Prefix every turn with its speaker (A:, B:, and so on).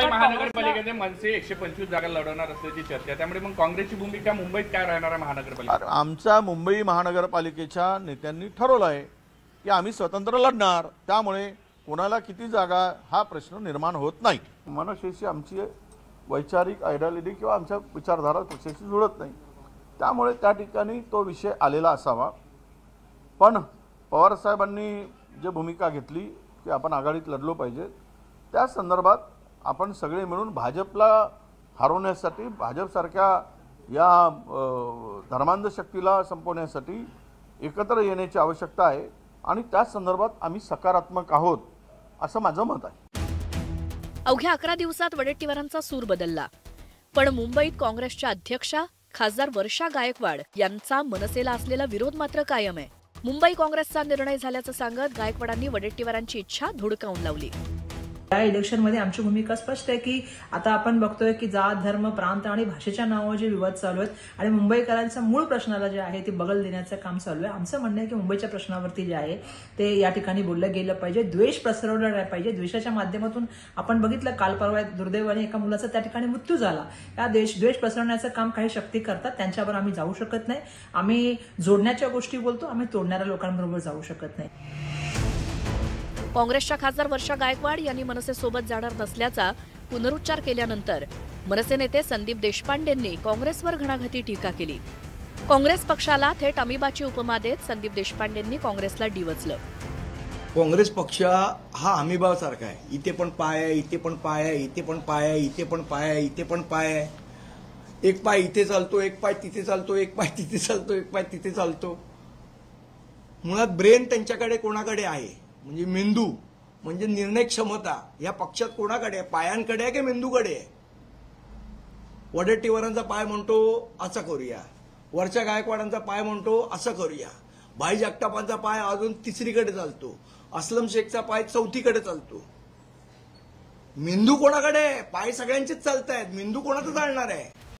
A: महानगरपालिकेचे मनसे 125 जागा लढवणार असल्याची चर्चा, त्यामुळे मग काँग्रेसची भूमिका मुंबईत काय राहणार आहे महानगरपालिकेत?
B: आमच्या मुंबई महानगरपालिकेच्या नेत्यांनी ठरवलं आहे की आम्ही स्वतंत्र लढणार, त्यामुळे कोणाला किती जागा हा प्रश्न निर्माण होत नाही. मनसेशी आमची वैचारिक आयडियोलॉजी किंवा आमच्या विचारधारा पक्षाशी जुळत नाही, त्यामुळे त्या ठिकाणी तो विषय आलेला असावा. पण पवार साहेबांनी जे भूमिका घेतली की आपण आघाडीत लढलो पाहिजे, त्या संदर्भात आपण सगळे मिळून भाजपला हरवण्यासाठी, भाजपसारख्या या धर्मांध शक्तीला संपवण्यासाठी एकत्र येण्याची आवश्यकता आहे आणि त्या संदर्भात आम्ही सकारात्मक आहोत असं माझं मत आहे.
C: अवघ्या 11 दिवसात वडेट्टीवारांचा सूर बदलला, पण मुंबईत काँग्रेसच्या अध्यक्षा खासदार वर्षा गायकवाड यांचा मनसेला असलेला विरोध मात्र कायम आहे. मुंबई काँग्रेसचा निर्णय झाल्याचं सांगत गायकवाडांनी वडेट्टीवारांची इच्छा धुडकावून लावली.
D: या इलेक्शनमध्ये आमची भूमिका स्पष्ट आहे की आता आपण बघतोय की जात, धर्म, प्रांत आणि भाषेच्या नावावर जे विवाद चालू आहेत आणि मुंबईकरांचा मूळ प्रश्नाला जे आहे ते बगल देण्याचं काम चालू आहे. आमचं म्हणणं आहे की मुंबईच्या प्रश्नावरती जे आहे ते या ठिकाणी बोललं गेलं पाहिजे, द्वेष पसरवला नाही पाहिजे. द्वेषाच्या माध्यमातून आपण बघितलं काल परवा दुर्दैवाने एका मुलाचा त्या ठिकाणी मृत्यू झाला. या द्वेष पसरवण्याचं काम काही शक्ती करतात, त्यांच्यावर आम्ही जाऊ शकत नाही. आम्ही जोडण्याच्या गोष्टी बोलतो, आम्ही तोडणाऱ्या लोकांबरोबर जाऊ शकत नाही.
C: काँग्रेसच्या खासदार वर्षा गायकवाड यांनी मनसेसोबत जाणार नसल्याचा पुनरुच्चार केल्यानंतर मनसे नेते संदीप देशपांडेंनी काँग्रेसवर घणाघाती टीका केली. काँग्रेस पक्षाला थेट अमिबाची उपमा देत संदीप देशपांडेंनी काँग्रेसला डिवचलं.
E: काँग्रेस पक्ष हा अमिबासारखा आहे. इथे पण पाय आहे, इथे पण पाय आहे, इथे पण पाय आहे, इथे पण पाय आहे, इथे पण पाय आहे. एक पाय इथे चालतो, एक पाय तिथे चालतो, एक पाय तिथे चालतो, एक पाय तिथे चालतो. मुळात ब्रेन त्यांच्याकडे कोणाकडे आहे, म्हणजे मेंदू म्हणजे निर्णय क्षमता या पक्षात कोणाकडे आहे? पायांकडे आहे की मेंदूकडे आहे? वडेट्टीवारांचा पाय म्हणतो असं करूया, वरच्या गायकवाडांचा पाय म्हणतो असं करूया, भाई जगतापांचा पाय अजून तिसरीकडे चालतो, असलम शेखचा पाय चौथीकडे चालतो. मेंदू कोणाकडे आहे? पाय सगळ्यांचेच चालतायत, मेंदू कोणाचा चालणार आहे?